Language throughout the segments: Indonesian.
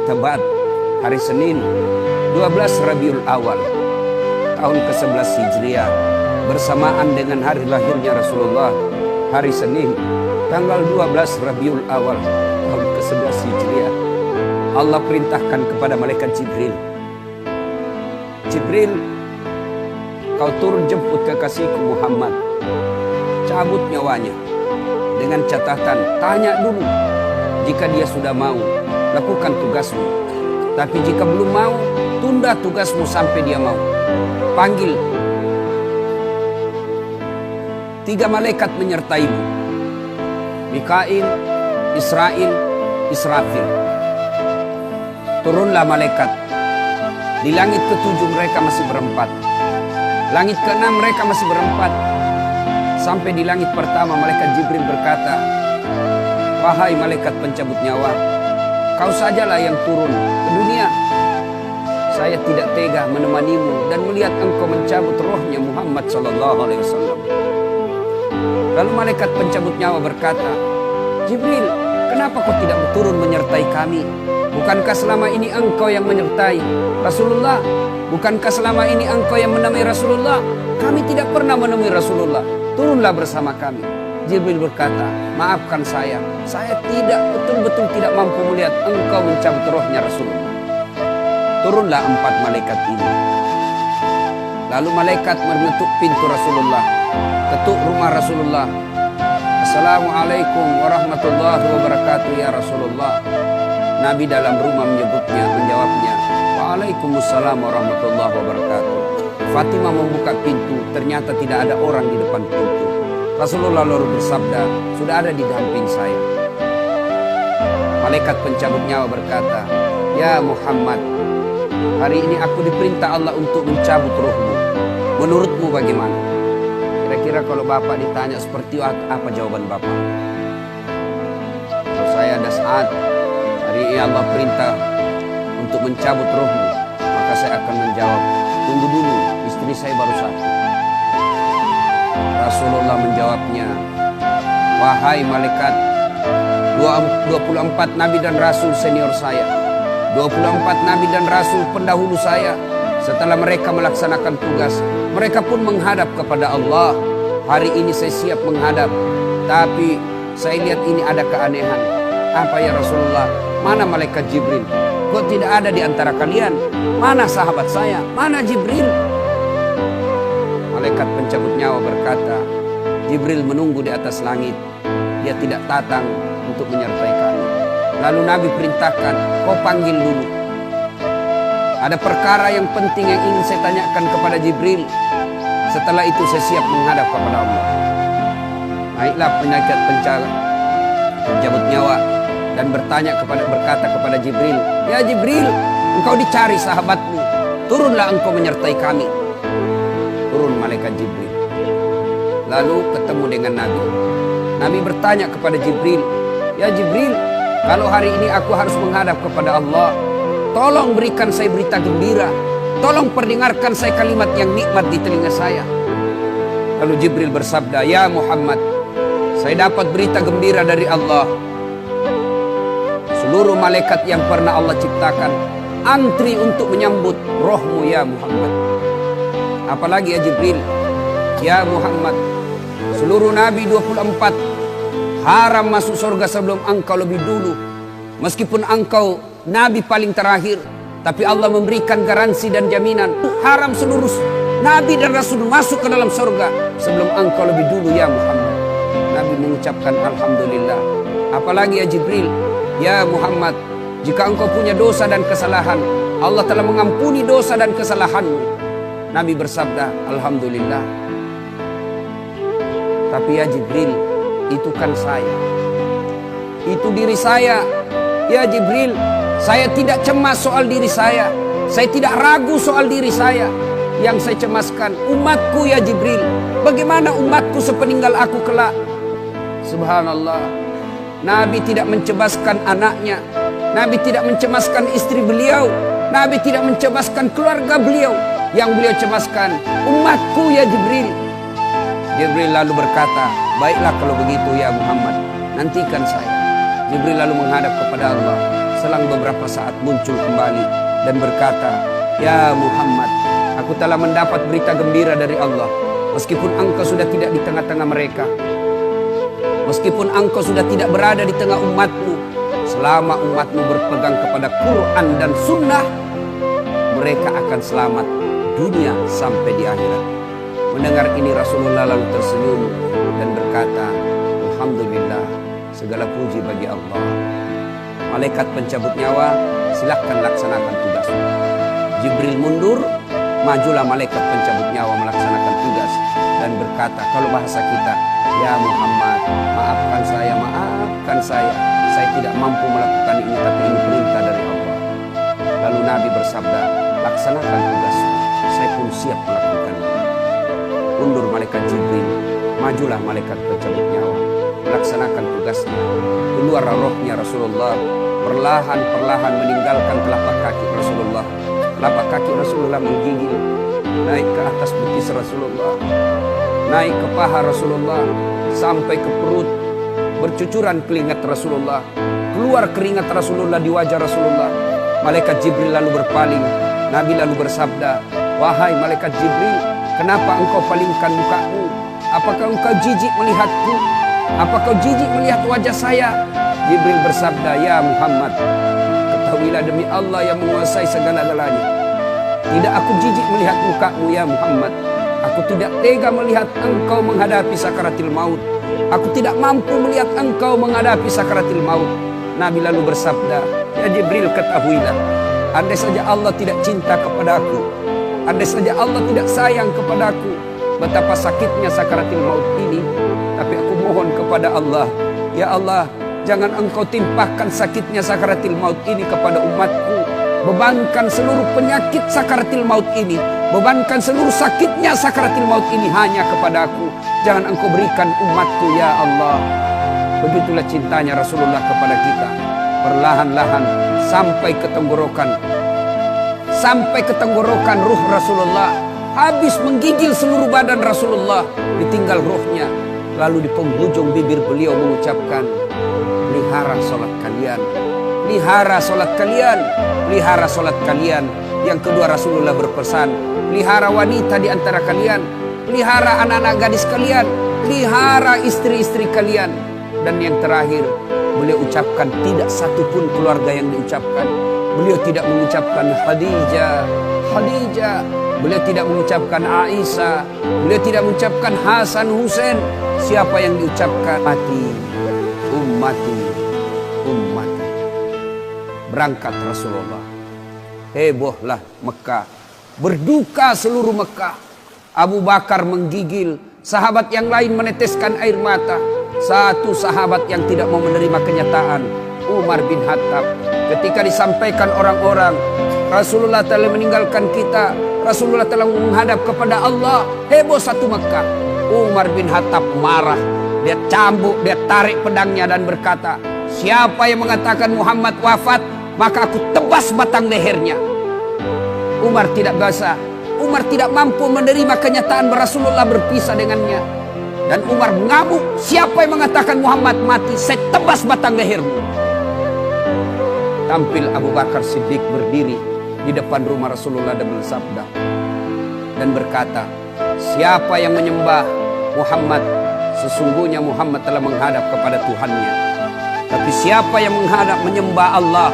Tebat hari Senin 12 Rabiul Awal tahun ke-11 Hijriah bersamaan dengan hari lahirnya Rasulullah, hari Senin tanggal 12 Rabiul Awal tahun ke-11 Hijriah. Allah perintahkan kepada malaikat Jibril, Jibril, kau turun jemput kekasihku Muhammad, cabut nyawanya. Dengan catatan, tanya dulu, jika dia sudah mau, lakukan tugasmu. Tapi jika belum mau, tunda tugasmu sampai dia mau. Panggil 3 malaikat menyertaimu, Mikail, Israil, Israfil. Turunlah malaikat. Di langit ke-7 mereka masih berempat. Langit ke-6 mereka masih berempat. Sampai di langit pertama malaikat Jibril berkata, wahai malaikat pencabut nyawa, kau sajalah yang turun ke dunia. Saya tidak tega menemanimu dan melihat engkau mencabut rohnya Muhammad SAW. Lalu malaikat pencabut nyawa berkata, Jibril, kenapa kau tidak turun menyertai kami? Bukankah selama ini engkau yang menyertai Rasulullah? Bukankah selama ini engkau yang menemui Rasulullah? Kami tidak pernah menemui Rasulullah. Turunlah bersama kami. Jibril berkata, maafkan saya tidak betul-betul tidak mampu melihat engkau mencabut rohnya Rasulullah. Turunlah 4 malaikat ini. Lalu malaikat mengetuk pintu Rasulullah, ketuk rumah Rasulullah. Assalamualaikum warahmatullahi wabarakatuh ya Rasulullah. Nabi dalam rumah menjawabnya, waalaikumsalam warahmatullahi wabarakatuh. Fatimah membuka pintu, ternyata tidak ada orang di depan pintu. Rasulullah lalu bersabda, sudah ada di samping saya. Malaikat pencabut nyawa berkata, ya Muhammad, hari ini aku diperintah Allah untuk mencabut rohmu. Menurutmu bagaimana? Kira-kira kalau Bapak ditanya seperti apa jawaban Bapak? Kalau saya ada saat hari ini Allah perintah untuk mencabut rohmu, maka saya akan menjawab, tunggu dulu, istri saya baru 1. Rasulullah menjawabnya, wahai malaikat, 24 nabi dan rasul senior saya, 24 nabi dan rasul pendahulu saya, setelah mereka melaksanakan tugas, mereka pun menghadap kepada Allah. Hari ini saya siap menghadap, tapi saya lihat ini ada keanehan. Apa ya Rasulullah? Mana malaikat Jibril? Kok tidak ada di antara kalian? Mana sahabat saya? Mana Jibril? Malaikat pencabut nyawa berkata, Jibril menunggu di atas langit. Dia tidak datang untuk menyertai kami. Lalu Nabi perintahkan, kau panggil dulu. Ada perkara yang penting yang ingin saya tanyakan kepada Jibril. Setelah itu saya siap menghadap kepada Allah. Naiklah malaikat pencabut nyawa dan berkata kepada Jibril, ya Jibril, engkau dicari sahabatmu, turunlah engkau menyertai kami. Turun malaikat Jibril. Lalu ketemu dengan Nabi. Nabi bertanya kepada Jibril, ya Jibril, kalau hari ini aku harus menghadap kepada Allah, tolong berikan saya berita gembira. Tolong perdengarkan saya kalimat yang nikmat di telinga saya. Lalu Jibril bersabda, ya Muhammad, saya dapat berita gembira dari Allah. Seluruh malaikat yang pernah Allah ciptakan antri untuk menyambut rohmu ya Muhammad. Apalagi ya Jibril, ya Muhammad, seluruh nabi 24 haram masuk surga sebelum engkau lebih dulu. Meskipun engkau nabi paling terakhir, tapi Allah memberikan garansi dan jaminan haram seluruh nabi dan rasul masuk ke dalam surga sebelum engkau lebih dulu ya Muhammad. Nabi mengucapkan alhamdulillah. Apalagi ya Jibril, ya Muhammad, jika engkau punya dosa dan kesalahan, Allah telah mengampuni dosa dan kesalahanmu. Nabi bersabda, alhamdulillah. Tapi ya Jibril, itu kan saya, itu diri saya. Ya Jibril, saya tidak cemas soal diri saya. Saya tidak ragu soal diri saya. Yang saya cemaskan umatku ya Jibril. Bagaimana umatku sepeninggal aku kelak? Subhanallah. Nabi tidak mencemaskan anaknya. Nabi tidak mencemaskan istri beliau. Nabi tidak mencemaskan keluarga beliau. Yang beliau cemaskan umatku ya Jibril. Jibril lalu berkata, baiklah kalau begitu ya Muhammad, nantikan saya. Jibril lalu menghadap kepada Allah. Selang beberapa saat muncul kembali dan berkata, "Ya Muhammad, aku telah mendapat berita gembira dari Allah. Meskipun engkau sudah tidak di tengah-tengah mereka, meskipun engkau sudah tidak berada di tengah umatmu, selama umatmu berpegang kepada Quran dan Sunnah, mereka akan selamat dunia sampai di akhirat." Mendengar ini Rasulullah lalu tersenyum dan berkata, "Alhamdulillah, segala puji bagi Allah. Malaikat pencabut nyawa, silahkan laksanakan tugasmu." Jibril mundur, majulah malaikat pencabut nyawa melaksanakan tugas dan berkata, kalau bahasa kita, "Ya Muhammad, maafkan saya tidak mampu melakukan ini, tapi ini perintah dari Allah." Lalu Nabi bersabda, "Laksanakan tugasmu, saya pun siap melakukannya." Mundur malaikat Jibril, majulah malaikat pencabut nyawa melaksanakan tugasnya. Keluar rohnya Rasulullah, perlahan-perlahan meninggalkan telapak kaki Rasulullah. Telapak kaki Rasulullah menggigil, naik ke atas betis Rasulullah, naik ke paha Rasulullah, sampai ke perut. Bercucuran keringat Rasulullah, keluar keringat Rasulullah di wajah Rasulullah. Malaikat Jibril lalu berpaling. Nabi lalu bersabda, "Wahai malaikat Jibril, kenapa engkau palingkan mukamu? Apakah engkau jijik melihatku? Apakah kau jijik melihat wajah saya?" Jibril bersabda, "Ya Muhammad, ketahuilah demi Allah yang menguasai segala-galanya, tidak aku jijik melihat mukamu ya Muhammad. Aku tidak tega melihat engkau menghadapi sakaratil maut. Aku tidak mampu melihat engkau menghadapi sakaratil maut." Nabi lalu bersabda, "Ya Jibril, ketahuilah, andai saja Allah tidak cinta kepadaku, andai saja Allah tidak sayang kepadaku, betapa sakitnya sakaratil maut ini. Tapi aku mohon kepada Allah, ya Allah, jangan engkau timpahkan sakitnya sakaratil maut ini kepada umatku. Bebankan seluruh penyakit sakaratil maut ini, bebankan seluruh sakitnya sakaratil maut ini hanya kepadaku. Jangan engkau berikan umatku ya Allah." Begitulah cintanya Rasulullah kepada kita. Perlahan-lahan sampai ke tenggorokan. Sampai ke tenggorokan ruh Rasulullah. Habis menggigil seluruh badan Rasulullah, ditinggal ruhnya. Lalu di penghujung bibir beliau mengucapkan, "Pelihara solat kalian, pelihara solat kalian, pelihara solat kalian." Yang kedua Rasulullah berpesan, pelihara wanita di antara kalian, pelihara anak-anak gadis kalian, pelihara istri-istri kalian. Dan yang terakhir beliau ucapkan, tidak satupun keluarga yang diucapkan. Beliau tidak mengucapkan Khadijah, Khadijah. Beliau tidak mengucapkan Aisyah. Beliau tidak mengucapkan Hasan, Husain. Siapa yang diucapkan? Ummati, ummati, ummati. Berangkat Rasulullah. Hebohlah Mekah. Berduka seluruh Mekah. Abu Bakar menggigil. Sahabat yang lain meneteskan air mata. Satu sahabat yang tidak mau menerima kenyataan, Umar bin Khattab. Ketika disampaikan orang-orang, Rasulullah telah meninggalkan kita, Rasulullah telah menghadap kepada Allah, heboh satu Mekah. Umar bin Khattab marah. Dia cambuk, dia tarik pedangnya dan berkata, "Siapa yang mengatakan Muhammad wafat, maka aku tebas batang lehernya." Umar tidak biasa. Umar tidak mampu menerima kenyataan Rasulullah berpisah dengannya. Dan Umar mengamuk, "Siapa yang mengatakan Muhammad mati, saya tebas batang lehermu." Tampil Abu Bakar Siddiq berdiri di depan rumah Rasulullah dan bersabda dan berkata, "Siapa yang menyembah Muhammad, sesungguhnya Muhammad telah menghadap kepada Tuhannya. Tapi siapa yang menghadap menyembah Allah,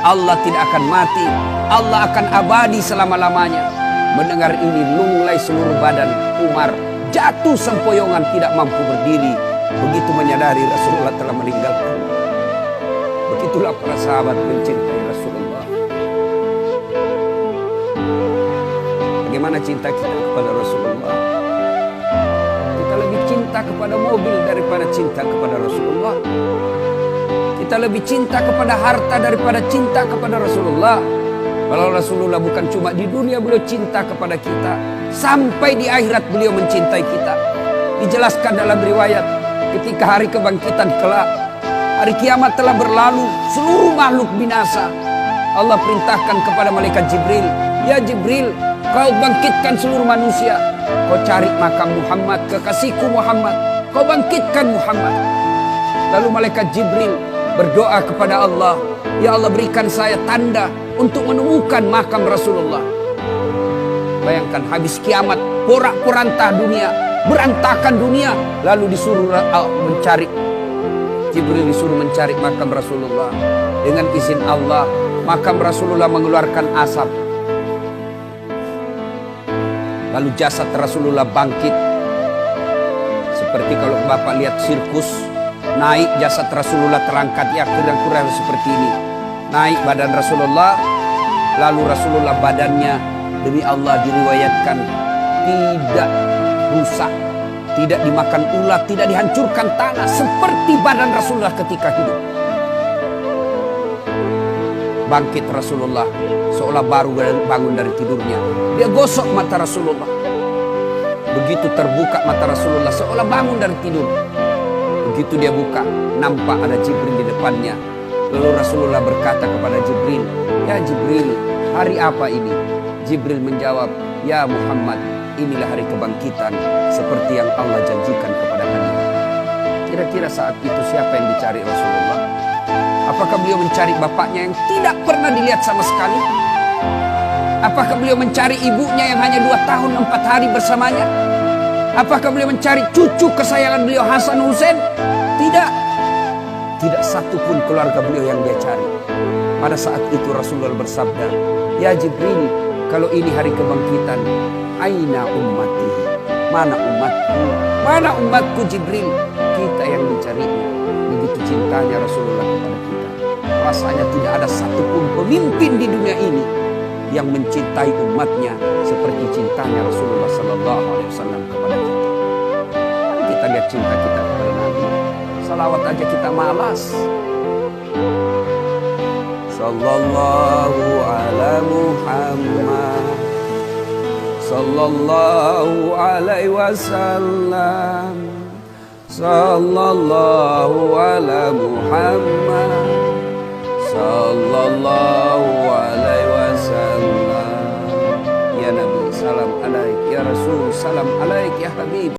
Allah tidak akan mati, Allah akan abadi selama-lamanya." Mendengar ini lunglai seluruh badan Umar, jatuh sempoyongan tidak mampu berdiri. Begitu menyadari Rasulullah telah meninggalkan. Begitulah para sahabat mencintai Rasulullah. Bagaimana cinta kita kepada Rasulullah? Kita lebih cinta kepada mobil daripada cinta kepada Rasulullah. Kita lebih cinta kepada harta daripada cinta kepada Rasulullah. Kalau Rasulullah bukan cuma di dunia beliau cinta kepada kita, sampai di akhirat beliau mencintai kita. Dijelaskan dalam riwayat, ketika hari kebangkitan kelak, hari kiamat telah berlalu, seluruh makhluk binasa. Allah perintahkan kepada malaikat Jibril, "Ya Jibril, kau bangkitkan seluruh manusia. Kau cari makam Muhammad, kekasihku Muhammad. Kau bangkitkan Muhammad." Lalu malaikat Jibril berdoa kepada Allah, Ya Allah, berikan saya tanda untuk menemukan makam Rasulullah. Bayangkan habis kiamat, porak-poranda dunia, berantakan dunia, lalu disuruh mencari. Jibril disuruh mencari makam Rasulullah. Dengan izin Allah, makam Rasulullah mengeluarkan asap. Lalu jasad Rasulullah bangkit. Seperti kalau Bapak lihat sirkus, naik jasad Rasulullah terangkat, ya kira-kira seperti ini. Naik badan Rasulullah, lalu Rasulullah badannya demi Allah diriwayatkan tidak rusak, tidak dimakan ulat, tidak dihancurkan tanah, seperti badan Rasulullah ketika hidup. Bangkit Rasulullah seolah baru bangun dari tidurnya. Dia gosok mata Rasulullah. Begitu terbuka mata Rasulullah seolah bangun dari tidur. Begitu dia buka, nampak ada Jibril di depannya. Lalu Rasulullah berkata kepada Jibril, "Ya Jibril, hari apa ini?" Jibril menjawab, "Ya Muhammad, inilah hari kebangkitan seperti yang Allah janjikan kepada kalian." Kira-kira saat itu siapa yang dicari Rasulullah? Apakah beliau mencari bapaknya yang tidak pernah dilihat sama sekali? Apakah beliau mencari ibunya yang hanya 2 tahun 4 hari bersamanya? Apakah beliau mencari cucu kesayangan beliau Hasan Hussein? Tidak. Tidak satu pun keluarga beliau yang dia cari. Pada saat itu Rasulullah bersabda, "Ya Jibril, kalau ini hari kebangkitan, aina ummati? Mana umatku? Mana umatku Jibril?" Kita yang mencarinya. Begitu cintanya Rasulullah kepada kita. Rasanya tidak ada satupun pemimpin di dunia ini yang mencintai umatnya seperti cintanya Rasulullah Sallallahu Alaihi Wasallam kepada kita. Kita lihat cinta kita kepada Nabi. Salawat aja kita malas. Sallallahu ala Muhammad, Sallallahu alaihi wasallam, Sallallahu ala Muhammad, Sallallahu alaihi